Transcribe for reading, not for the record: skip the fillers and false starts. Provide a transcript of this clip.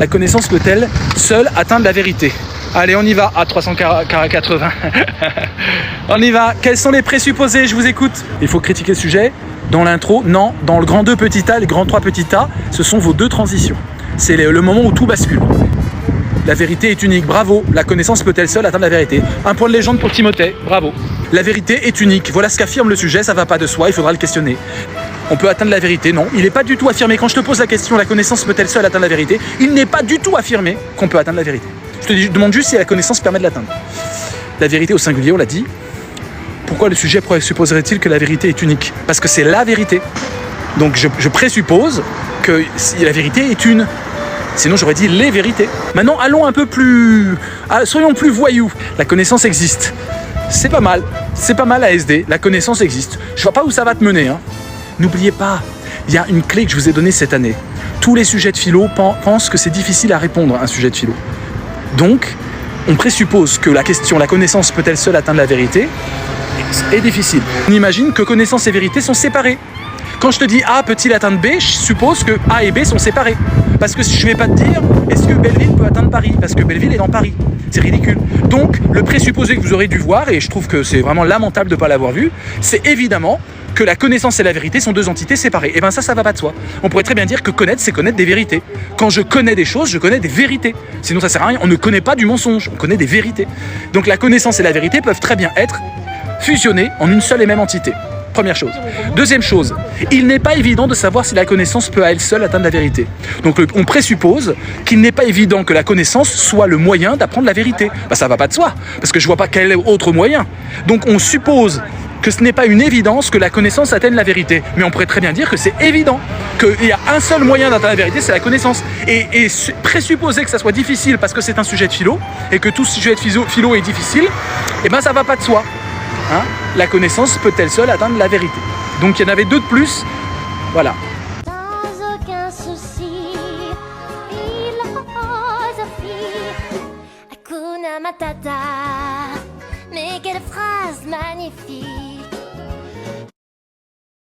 La connaissance peut-elle seule atteindre la vérité? Allez, on y va. À 380. On y va. Quels sont les présupposés? Je vous écoute. Il faut critiquer le sujet. Dans l'intro, non. Dans le grand 2 petit a, les grands 3 petit a, ce sont vos 2 transitions. C'est le moment où tout bascule. La vérité est unique, bravo. La connaissance peut-elle seule atteindre la vérité? Un point de légende pour Timothée, bravo. La vérité est unique, voilà ce qu'affirme le sujet, ça va pas de soi, il faudra le questionner. On peut atteindre la vérité? Non, il n'est pas du tout affirmé. Quand je te pose la question, la connaissance peut-elle seule atteindre la vérité? Il n'est pas du tout affirmé qu'on peut atteindre la vérité. Je demande juste si la connaissance permet de l'atteindre. La vérité au singulier, on l'a dit. Pourquoi le sujet présupposerait-il que la vérité est unique? Parce que c'est la vérité. Donc je présuppose que si la vérité est une. Sinon j'aurais dit les vérités. Maintenant allons un peu plus... soyons plus voyous. La connaissance existe. C'est pas mal ASD, la connaissance existe. Je vois pas où ça va te mener. Hein. N'oubliez pas, il y a une clé que je vous ai donnée cette année. Tous les sujets de philo pensent que c'est difficile à répondre à un sujet de philo. Donc, on présuppose que la question, la connaissance peut-elle seule atteindre la vérité, est difficile. On imagine que connaissance et vérité sont séparées. Quand je te dis A peut-il atteindre B, je suppose que A et B sont séparés. Parce que je ne vais pas te dire, est-ce que Belleville peut atteindre Paris? Parce que Belleville est dans Paris. C'est ridicule. Donc, le présupposé que vous aurez dû voir, et je trouve que c'est vraiment lamentable de ne pas l'avoir vu, c'est évidemment que la connaissance et la vérité sont 2 entités séparées. Et bien ça va pas de soi. On pourrait très bien dire que connaître, c'est connaître des vérités. Quand je connais des choses, je connais des vérités. Sinon, ça sert à rien. On ne connaît pas du mensonge, on connaît des vérités. Donc la connaissance et la vérité peuvent très bien être fusionnées en une seule et même entité. Première chose. Deuxième chose, il n'est pas évident de savoir si la connaissance peut à elle seule atteindre la vérité. Donc on présuppose qu'il n'est pas évident que la connaissance soit le moyen d'apprendre la vérité. Ben, ça va pas de soi, parce que je vois pas quel autre moyen. Donc on suppose que ce n'est pas une évidence que la connaissance atteigne la vérité. Mais on pourrait très bien dire que c'est évident, qu'il y a un seul moyen d'atteindre la vérité, c'est la connaissance. Et présupposer que ça soit difficile parce que c'est un sujet de philo, et que tout sujet de philo est difficile, et ben ça va pas de soi. Hein? La connaissance peut-elle seule atteindre la vérité? Donc il y en avait 2 de plus, voilà. Sans aucun souci, philosophie, Hakuna Matata, mais quelle phrase magnifique.